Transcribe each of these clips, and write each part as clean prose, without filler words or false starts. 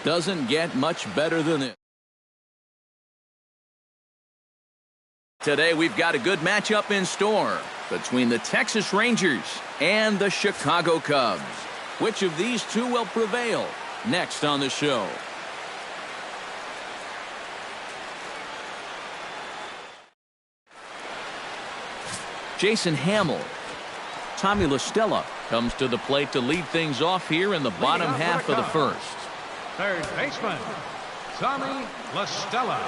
Doesn't get much better than this. Today we've got a good matchup in store between the Texas Rangers and the Chicago Cubs. Which of these two will prevail? Next on the show. Jason Hamill. Tommy La Stella comes to the plate to lead things off here in the bottom half of the first. Third baseman, Tommy La Stella.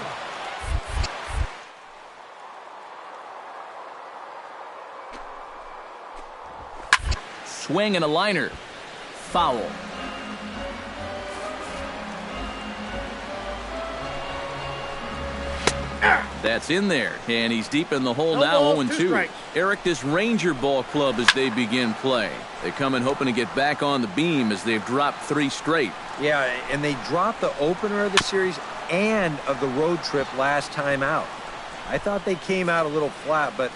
Swing and a liner. Foul. That's in there, and he's deep in the hole now. 0-2. Eric, this Ranger ball club as they begin play. They come in hoping to get back on the beam as they've dropped 3 straight. Yeah, and they dropped the opener of the series and of the road trip last time out. I thought they came out a little flat, but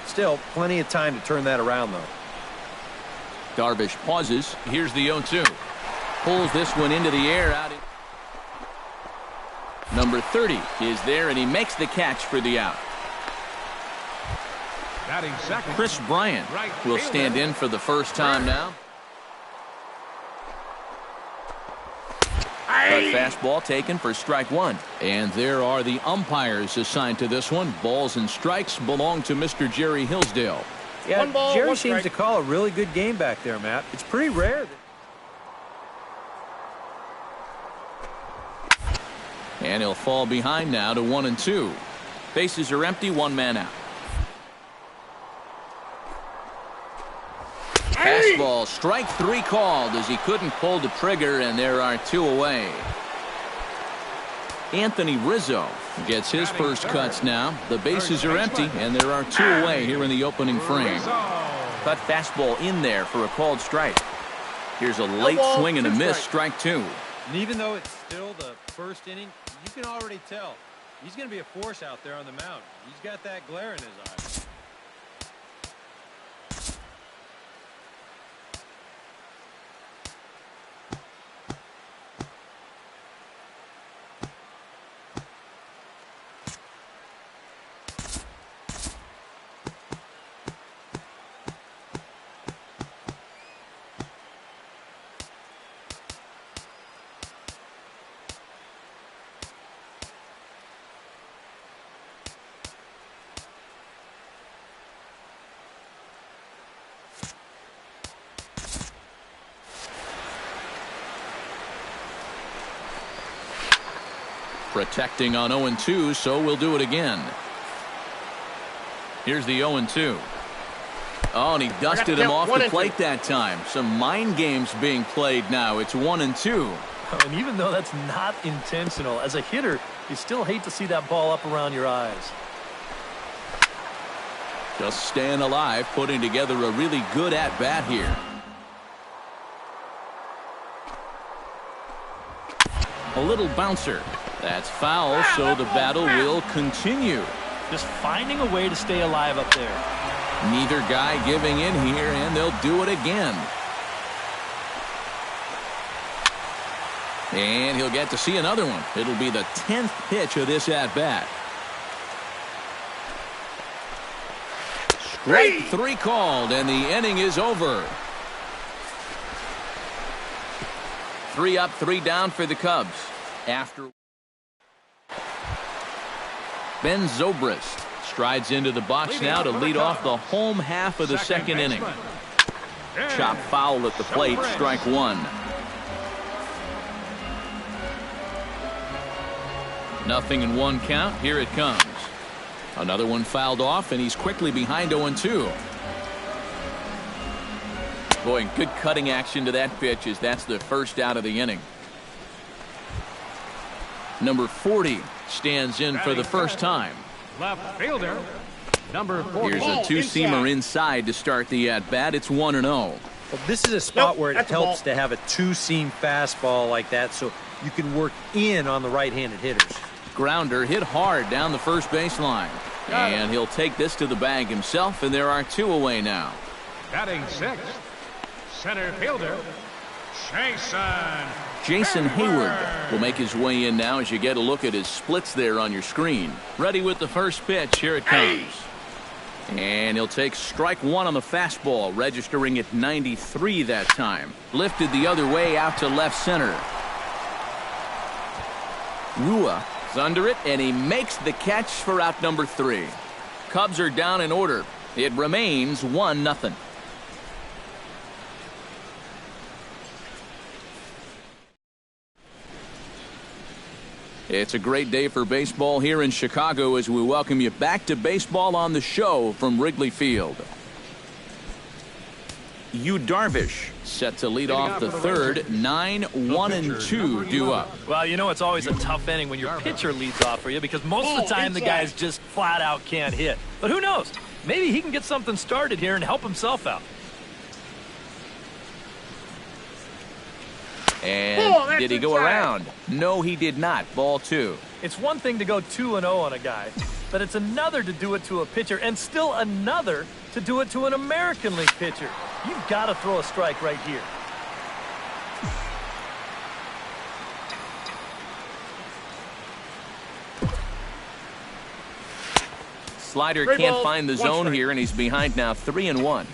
still plenty of time to turn that around, though. Darvish pauses. Here's the 0-2. Pulls this one into the air out. Number 30 is there, and he makes the catch for the out. Chris Bryant will stand in for the first time now. Cut fastball taken for strike 1. And there are the umpires assigned to this one. Balls and strikes belong to Mr. Jerry Hillsdale. Yeah, Jerry seems to call a really good game back there, Matt. It's pretty rare. And he'll fall behind now to 1-2. Bases are empty, 1 man out. Fastball, strike 3 called as he couldn't pull the trigger, and there are 2 away. Anthony Rizzo gets his first cuts now. The bases are empty, and there are 2 away here in the opening frame. Cut fastball in there for a called strike. Here's a late swing and a miss, strike 2. And even though it's still the first inning, you can already tell he's going to be a force out there on the mound. He's got that glare in his eye. Protecting on 0-2, so we'll do it again. Here's the 0-2. Oh, and he dusted him off the plate that time. Some mind games being played now. It's 1-2. And even though that's not intentional, as a hitter, you still hate to see that ball up around your eyes. Just staying alive, putting together a really good at-bat here. A little bouncer. That's foul, so the battle will continue. Just finding a way to stay alive up there. Neither guy giving in here, and they'll do it again. And he'll get to see another one. It'll be the 10th pitch of this at-bat. Strike 3 called, and the inning is over. 3 up, 3 down for the Cubs. After Ben Zobrist strides into the box now to lead off the home half of the second inning. Chop foul at the plate, strike 1. Nothing in 1 count. Here it comes. Another one fouled off, and he's quickly behind 0-2. Boy, good cutting action to that pitch as that's the first out of the inning. Number 40 stands in for the first time. Left fielder, number 40. Here's a 2-seamer inside to start the at-bat. It's 1-0. Well, this is a spot where it helps to have a 2-seam fastball like that so you can work in on the right-handed hitters. Grounder hit hard down the first baseline. And he'll take this to the bag himself, and there are 2 away now. Batting 6th, center fielder, Jason Jason Hayward will make his way in now as you get a look at his splits there on your screen. Ready with the first pitch. Here it comes. And he'll take strike one on the fastball, registering at 93 that time. Lifted the other way out to left center. Rua is under it, and he makes the catch for out number 3. Cubs are down in order. It remains 1-0. It's a great day for baseball here in Chicago as we welcome you back to Baseball on the Show from Wrigley Field. Yu Darvish set to lead off the third. 9-1-2 due up. Well, you know it's always a tough inning when your pitcher leads off for you because most of the time the guys just flat out can't hit. But who knows? Maybe he can get something started here and help himself out. And did he go around? No, he did not. Ball 2. It's one thing to go 2-0 on a guy, but it's another to do it to a pitcher, and still another to do it to an American League pitcher. You've got to throw a strike right here. Slider can't find the zone here, and he's behind now 3-1.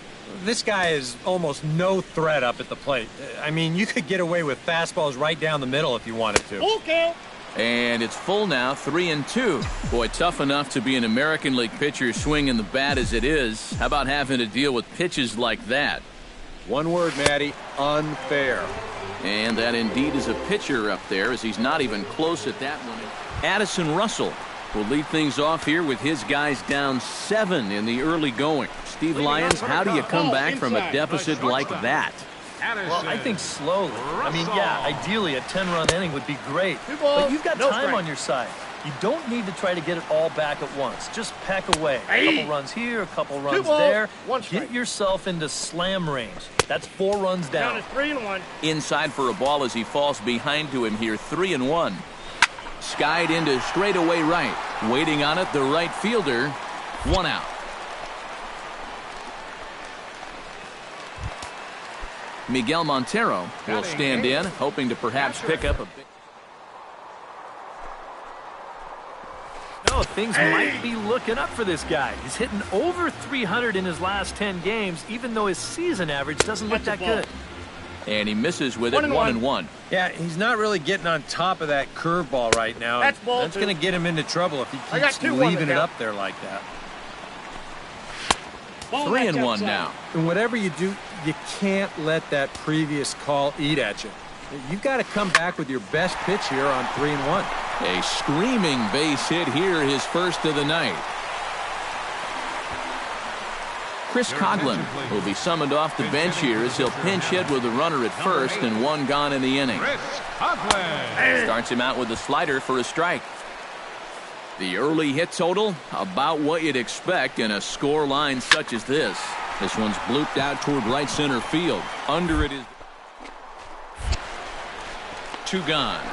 This guy is almost no threat up at the plate. I mean, you could get away with fastballs right down the middle if you wanted to. Okay. And it's full now, 3-2. Boy, tough enough to be an American League pitcher swinging the bat as it is. How about having to deal with pitches like that? One word, Matty, unfair. And that indeed is a pitcher up there as he's not even close at that one. Addison Russell will lead things off here with his guys down 7 in the early going. Steve Lyons, how do you come back from a deficit like that? Well, I think slowly. I mean, yeah, ideally a 10-run inning would be great. But you've got time on your side. You don't need to try to get it all back at once. Just pack away. A couple runs here, a couple runs there. Get yourself into slam range. That's 4 runs down. Down to 3-1. Inside for a ball as he falls behind to him here, 3-1. Skied into straightaway right. Waiting on it, the right fielder. 1 out. Miguel Montero will stand in, hoping to perhaps pick up a bit. No, things might be looking up for this guy. He's hitting over 300 in his last 10 games, even though his season average doesn't look that good. And he misses with it, 1-1. Yeah, he's not really getting on top of that curveball right now. That's ball That's going to get him into trouble if he I got keeps 2 leaving it up there like that. 3-1 now. And whatever you do, you can't let that previous call eat at you. You've got to come back with your best pitch here on 3-1. A screaming base hit here, his first of the night. Chris Coghlan will be summoned off the bench here as he'll pinch hit with a runner at first and 1 gone in the inning. Starts him out with a slider for a strike. The early hit total, about what you'd expect in a score line such as this. This one's blooped out toward right center field. Under it is 2 gone.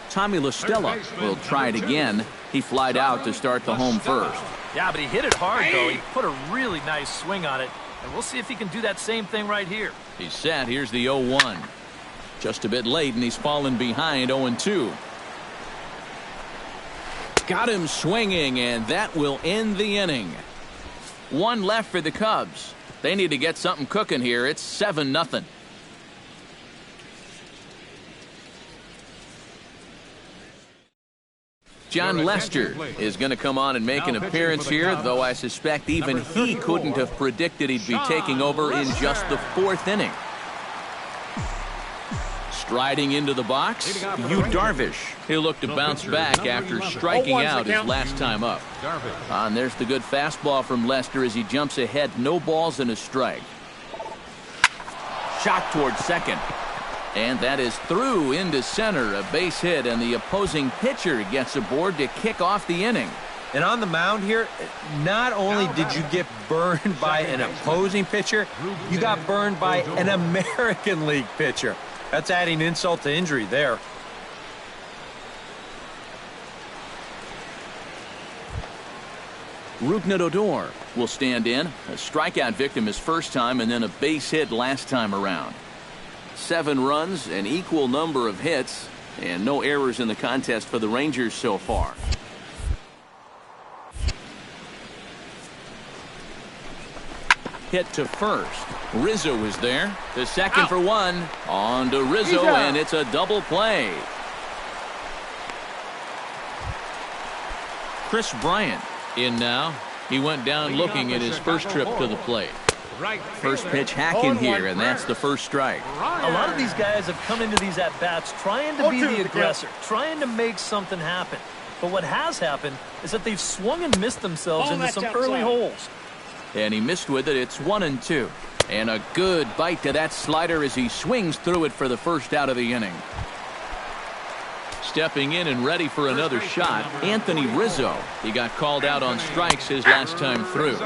Tommy La Stella will try it again. He flied out to start the home first. Yeah, but he hit it hard, though. He put a really nice swing on it, and we'll see if he can do that same thing right here. He's set. Here's the 0-1. Just a bit late, and he's fallen behind 0-2. Got him swinging, and that will end the inning. 1 left for the Cubs. They need to get something cooking here. It's 7-0. John Lester is going to come on and make an appearance here, though I suspect even he couldn't have predicted he'd be taking over in just the 4th inning. Striding into the box, Yu Darvish. He'll look to bounce back after striking out his last time up. And there's the good fastball from Lester as he jumps ahead. No balls and a strike. Shot towards second. And that is through into center, a base hit, and the opposing pitcher gets aboard to kick off the inning. And on the mound here, not only did you get burned by an opposing pitcher, you got burned by an American League pitcher. That's adding insult to injury there. Odor will stand in. A strikeout victim his first time and then a base hit last time around. 7 runs, an equal number of hits, and no errors in the contest for the Rangers so far. Hit to first. Rizzo is there. The second for 1. On to Rizzo, and it's a double play. Chris Bryant in now. He went down looking at his first trip to the plate. First pitch hacking here, and that's the first strike. A lot of these guys have come into these at-bats trying to be the aggressor, trying to make something happen. But what has happened is that they've swung and missed themselves into some early holes. And he missed with it. It's 1-2. And a good bite to that slider as he swings through it for the first out of the inning. Stepping in and ready for another shot, Anthony Rizzo. He got called out on strikes his last time through.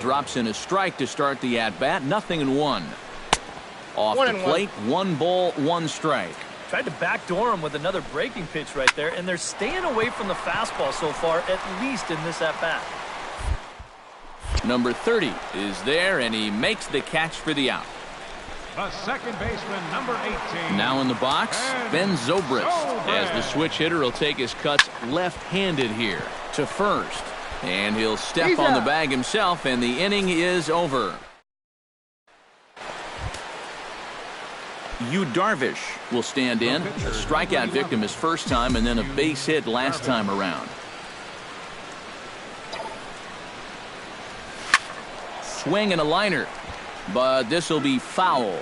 Drops in a strike to start the at-bat. 0-1. Off the plate, 1 ball, 1 strike. Tried to backdoor him with another breaking pitch right there, and they're staying away from the fastball so far, at least in this at-bat. Number 30 is there, and he makes the catch for the out. The second baseman, number 18. Now in the box, Ben Zobrist, as the switch hitter will take his cuts left-handed here to first. And he'll step on the bag himself, and the inning is over. Yu Darvish will stand in. A strikeout victim his first time, and then a base hit last time around. Swing and a liner, but this will be foul.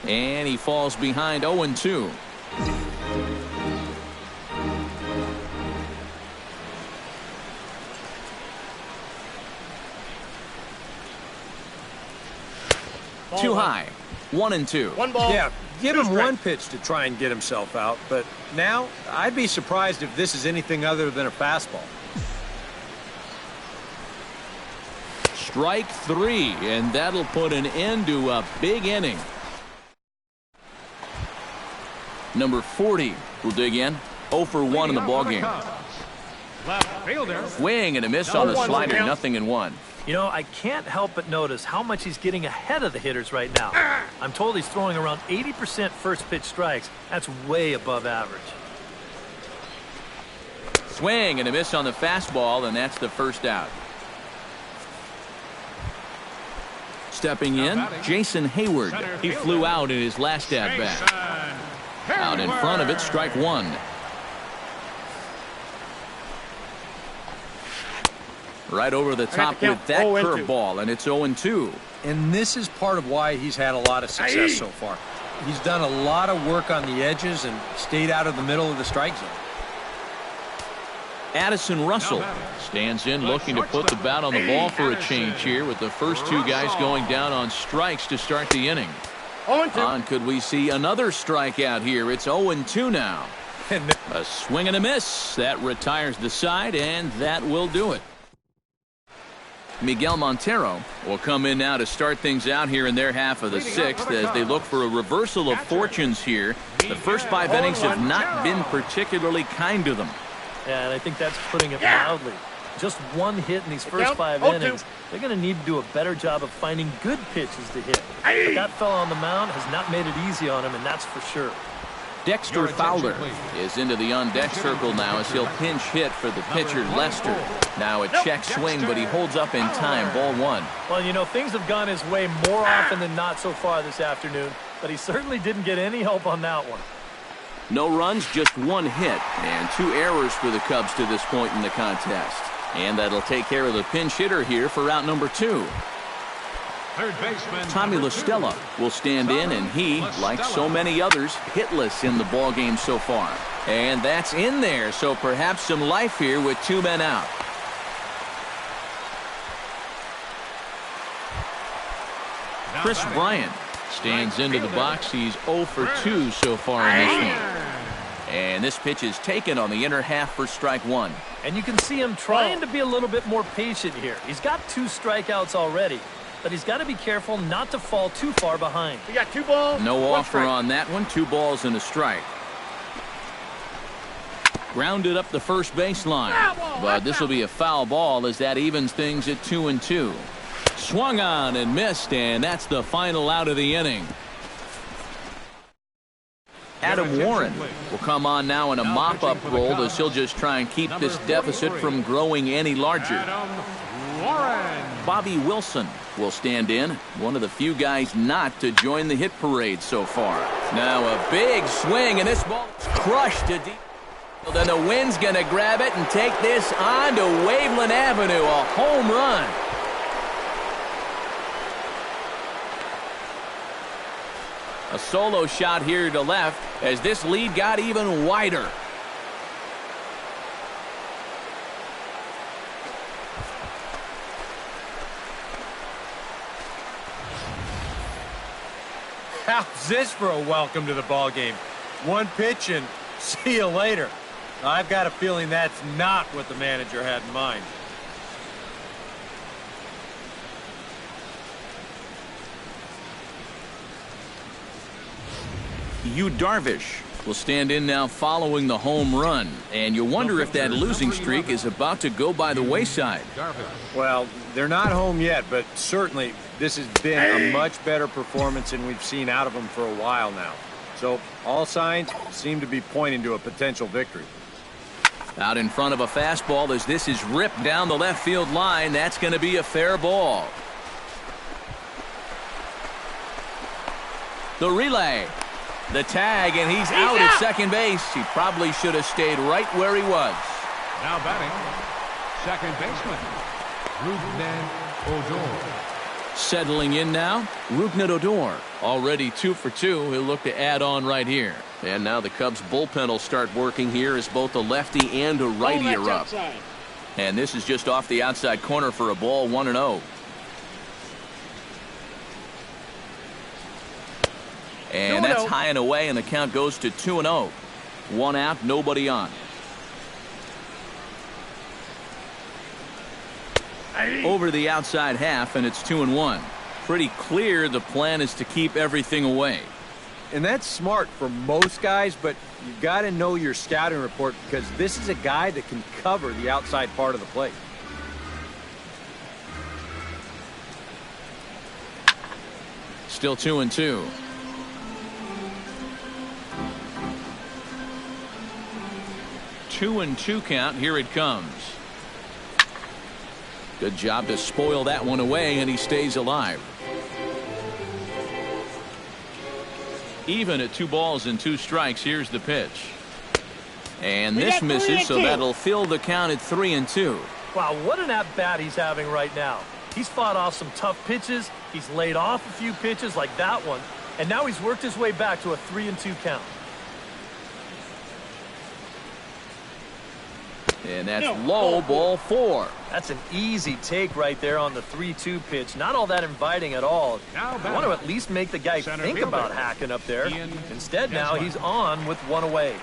And he falls behind 0-2. Too high. 1-2. 1 ball. Yeah, give him 1 pitch to try and get himself out. But now, I'd be surprised if this is anything other than a fastball. Strike 3, and that'll put an end to a big inning. Number 40 will dig in. 0 for 1 in the ballgame. Left fielder. Swing and a miss on the slider. 0-1. You know, I can't help but notice how much he's getting ahead of the hitters right now. I'm told he's throwing around 80% first pitch strikes. That's way above average. Swing and a miss on the fastball, and that's the first out. Stepping in, Jason Hayward. He flew out in his last at-bat. Out in front of it, strike 1. Right over the top with that curveball, and it's 0-2. And this is part of why he's had a lot of success so far. He's done a lot of work on the edges and stayed out of the middle of the strike zone. Addison Russell stands in looking to put the bat on the ball for a change here with the first 2 guys going down on strikes to start the inning. Could we see another strikeout here? It's 0-2 now. A swing and a miss. That retires the side, and that will do it. Miguel Montero will come in now to start things out here in their half of the 6th as they look for a reversal of fortunes here. The first 5 innings have not been particularly kind to them. Yeah, and I think that's putting it mildly. Just 1 hit in these first 5 innings. They're going to need to do a better job of finding good pitches to hit. But that fella on the mound has not made it easy on him, and that's for sure. Dexter Fowler is into the on-deck circle now as he'll pinch hit for the pitcher, Lester. Now a check swing, but he holds up in time. Ball 1. Well, you know, things have gone his way more often than not so far this afternoon, but he certainly didn't get any help on that one. No runs, just 1 hit, and 2 errors for the Cubs to this point in the contest. And that'll take care of the pinch hitter here for out number 2. Third baseman Tommy La Stella will stand in, and he, like so many others, hitless in the ballgame so far. And that's in there, so perhaps some life here with 2 men out. Chris Bryant stands into the box. He's 0 for 2 so far in this one. And this pitch is taken on the inner half for strike 1. And you can see him trying to be a little bit more patient here. He's got 2 strikeouts already. but he's got to be careful not to fall too far behind. We got 2 balls. No 1 offer strike. on that one. 2 balls and a strike. Grounded up the first baseline. But this will be a foul ball as that evens things at 2-2. Swung on and missed, and that's the final out of the inning. Adam Warren will come on now in a mop-up role as he'll just try and keep this deficit from growing any larger. Adam Warren. Bobby Wilson will stand in, one of the few guys not to join the hit parade so far. Now a big swing, and this ball is crushed to deep. Then the wind's going to grab it and take this on to Waveland Avenue, a home run. A solo shot here to left as this lead got even wider. How's this for a welcome to the ball game? 1 pitch and see you later. I've got a feeling that's not what the manager had in mind. Yu Darvish will stand in now following the home run, and you wonder if that losing streak is about to go by the wayside. Well, they're not home yet, but certainly this has been a much better performance than we've seen out of them for a while now. So all signs seem to be pointing to a potential victory. Out in front of a fastball as this is ripped down the left field line. That's going to be a fair ball. The relay. The tag, and he's out at second base. He probably should have stayed right where he was. Now batting, second baseman, Rougned Odor. Settling in now, Rougned Odor. Already 2 for 2. He'll look to add on right here. And now the Cubs bullpen will start working here as both a lefty and a righty are up. Outside. And this is just off the outside corner for a ball, 1-0. And that's high and away, and the count goes to 2-0. 1 out, nobody on. Over the outside half, and it's 2-1. Pretty clear the plan is to keep everything away. And that's smart for most guys, but you've got to know your scouting report because this is a guy that can cover the outside part of the plate. Still 2-2. Two and 2 count. Here it comes. Good job to spoil that one away, and he stays alive. Even at 2 balls and 2 strikes. Here's the pitch. And this misses, so that'll fill the count at 3-2. Wow, what an at-bat he's having right now. He's fought off some tough pitches. He's laid off a few pitches like that one. And now he's worked his way back to a 3-2 count. And that's low, ball 4. That's an easy take right there on the 3-2 pitch. Not all that inviting at all. Now I want to at least make the guy think about hacking up there. Instead, now he's on with 1 away.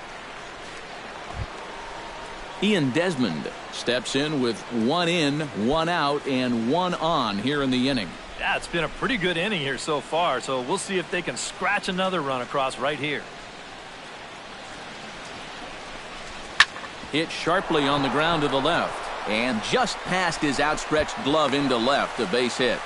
Ian Desmond steps in with 1 in, 1 out, and 1 on here in the inning. Yeah, it's been a pretty good inning here so far, so we'll see if they can scratch another run across right here. Hit sharply on the ground to the left, and just past his outstretched glove into left, a base hit.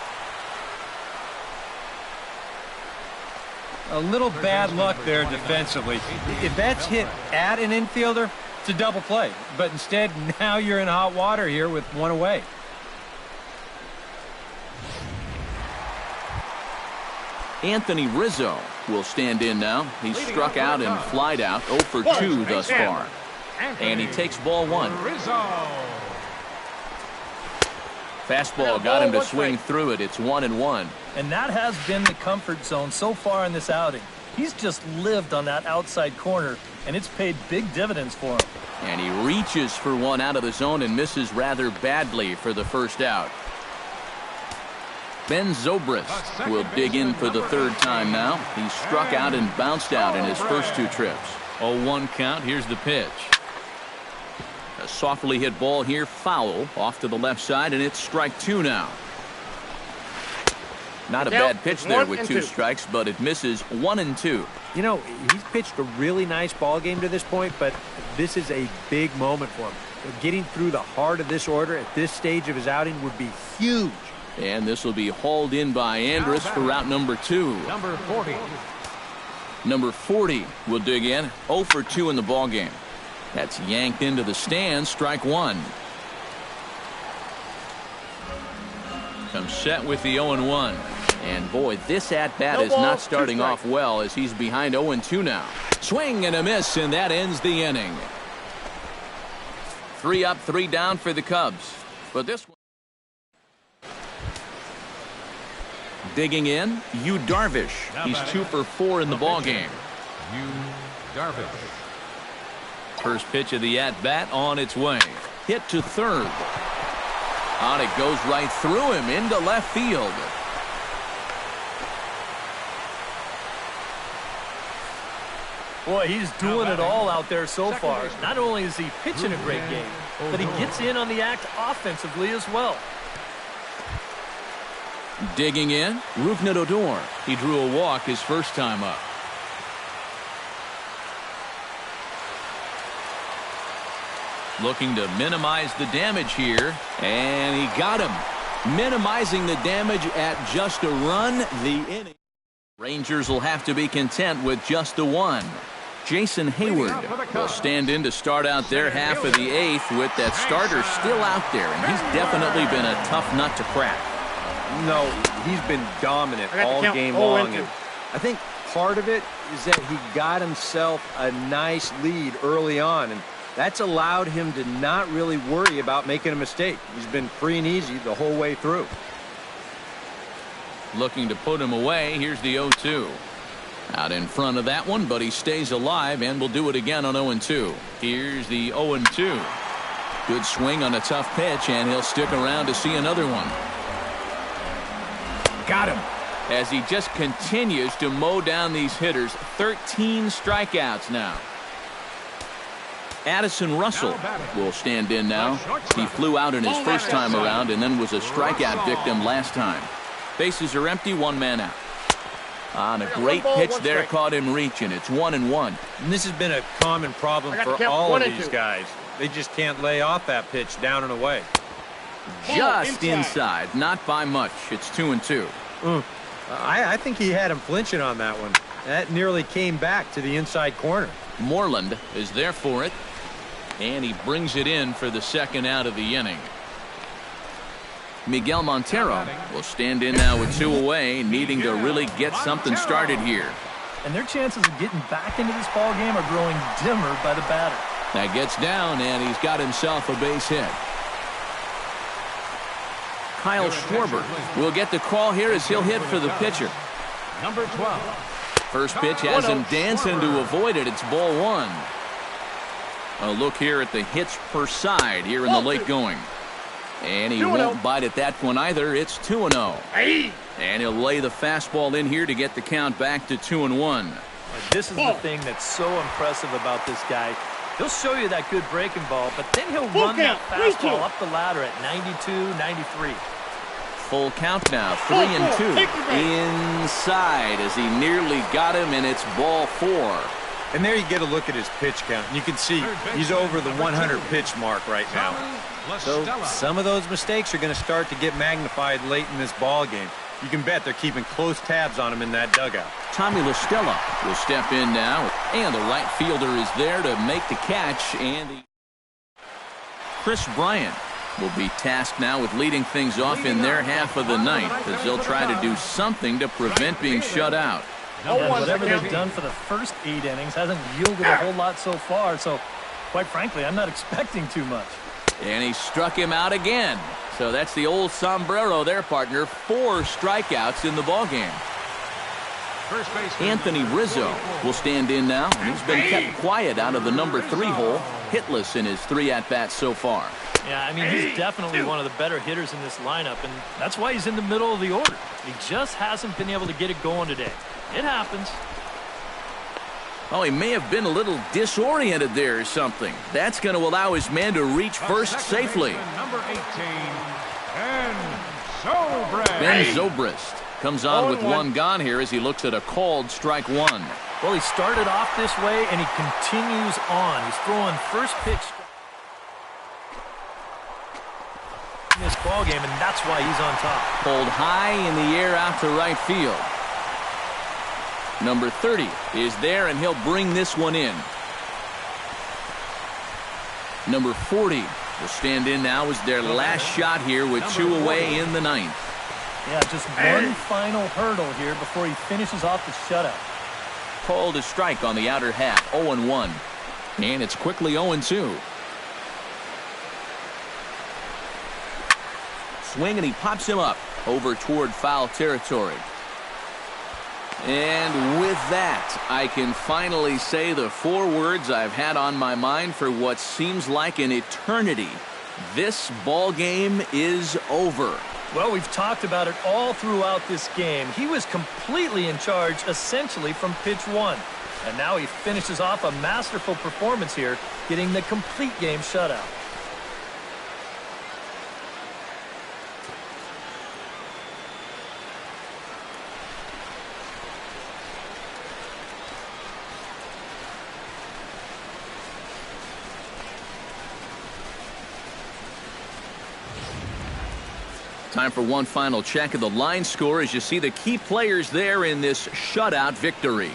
A little bad luck there defensively. If that's hit at an infielder, it's a double play. But instead, now you're in hot water here with 1 away. Anthony Rizzo will stand in now. He's struck out and flied out, 0 for 2 thus far. And he takes ball 1. Rizzo. Fastball got him to swing through it. It's 1-1. And that has been the comfort zone so far in this outing. He's just lived on that outside corner, and it's paid big dividends for him. And he reaches for 1 out of the zone and misses rather badly for the first out. Ben Zobrist will dig in for the 3rd time now. He struck out and bounced out in his first 2 trips. 0-1 count. Here's the pitch. A softly hit ball here, foul, off to the left side, and it's strike 2 now. Not a bad pitch there with 2 strikes, but it misses 1-2. You know, he's pitched a really nice ball game to this point, but this is a big moment for him. Getting through the heart of this order at this stage of his outing would be huge. And this will be hauled in by Andrus for route number 2. Number 40. Number 40 will dig in. 0 for 2 in the ball game. That's yanked into the stands. Strike 1. Comes set with the 0-1. And boy, this at-bat is not starting off well as he's behind 0-2 now. Swing and a miss, and that ends the inning. 3 up, 3 down for the Cubs. But this one. Digging in, Yu Darvish. He's 2 for 4 in the ball game. Yu Darvish. First pitch of the at-bat on its way. Hit to third. On it goes right through him into left field. Boy, he's doing it all out there so far. Not only is he pitching a great game, but he gets in on the act offensively as well. Digging in, Rougned Odor. He drew a walk his first time up. Looking to minimize the damage here, and he got him. Minimizing the damage at just a run, the inning. Rangers will have to be content with just the 1. Jason Hayward will stand in to start out their half of the 8th with that starter still out there, and he's definitely been a tough nut to crack. No, he's been dominant all game long. And I think part of it is that he got himself a nice lead early on, and that's allowed him to not really worry about making a mistake. He's been free and easy the whole way through. Looking to put him away. Here's the 0-2. Out in front of that one, but he stays alive and will do it again on 0-2. Here's the 0-2. Good swing on a tough pitch, and he'll stick around to see another one. Got him. As he just continues to mow down these hitters. 13 strikeouts now. Addison Russell will stand in now. He flew out in his first time around and then was a strikeout victim last time. Bases are empty, 1 man out. On a great pitch there, caught him reaching. It's 1-1. And this has been a common problem for all of these guys. They just can't lay off that pitch down and away. Just inside, not by much. It's 2-2. I think he had him flinching on that one. That nearly came back to the inside corner. Moreland is there for it, and he brings it in for the second out of the inning. Miguel Montero will stand in now with 2 away, needing to really get something started here. And their chances of getting back into this ball game are growing dimmer by the batter. That gets down, and he's got himself a base hit. Kyle Schwarber will get the call here as he'll hit for the pitcher. Number 12. First pitch has him dancing to avoid it. It's ball 1. A look here at the hits per side here in the late going. And he won't bite at that one either. It's 2-0. And he'll lay the fastball in here to get the count back to 2-1. This is the thing that's so impressive about this guy. He'll show you that good breaking ball, but then he'll run that fastball up the ladder at 92, 93. Full count now, 3-2. Inside as he nearly got him, and it's ball 4. And there you get a look at his pitch count. You can see he's over the 100 pitch mark right now. So some of those mistakes are going to start to get magnified late in this ball game. You can bet they're keeping close tabs on him in that dugout. Tommy LaStella will step in now, and the right fielder is there to make the catch. And Chris Bryant will be tasked now with leading things off in their half of the ninth, as they'll try to do something to prevent being shut out. And whatever they've done for the first 8 innings hasn't yielded a whole lot so far, so quite frankly, I'm not expecting too much. And he struck him out again. So that's the old sombrero there, partner. 4 strikeouts in the ballgame. Anthony Rizzo will stand in now, and he's been kept quiet out of the number 3 hole, hitless in his 3 at-bats so far. Yeah, I mean, he's definitely one of the better hitters in this lineup, and that's why he's in the middle of the order. He just hasn't been able to get it going today. It happens. Oh, he may have been a little disoriented there or something. That's going to allow his man to reach first safely. Number 18, Ben Zobrist. Ben Zobrist Comes on with one gone here as he looks at a called strike one. Well, he started off this way, and he continues on. He's throwing first pitch in this ball game, and that's why he's on top. Pulled high in the air out to right field. Number 30 is there, and he'll bring this one in. Number 40 will stand in now as their last shot here with two away in the ninth. Yeah, just one final hurdle here before he finishes off the shutout. Called a strike on the outer half, 0-1. And it's quickly 0-2. Swing, and he pops him up over toward foul territory. And with that, I can finally say the four words I've had on my mind for what seems like an eternity. This ball game is over. Well, we've talked about it all throughout this game. He was completely in charge, essentially, from pitch one. And now he finishes off a masterful performance here, getting the complete game shutout. Time for one final check of the line score as you see the key players there in this shutout victory.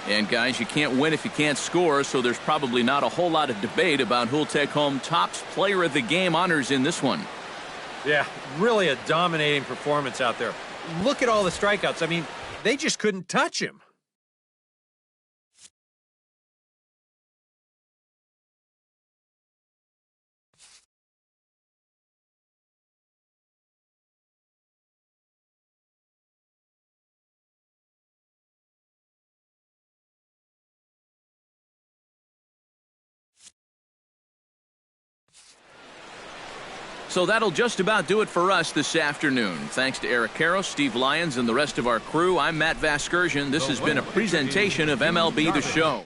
And guys, you can't win if you can't score, so there's probably not a whole lot of debate about who'll take home Topps Player of the Game honors in this one. Yeah, really a dominating performance out there. Look at all the strikeouts. I mean, they just couldn't touch him. So that'll just about do it for us this afternoon. Thanks to Eric Karros, Steve Lyons, and the rest of our crew. I'm Matt Vasgersian. This has been a presentation of MLB The Show.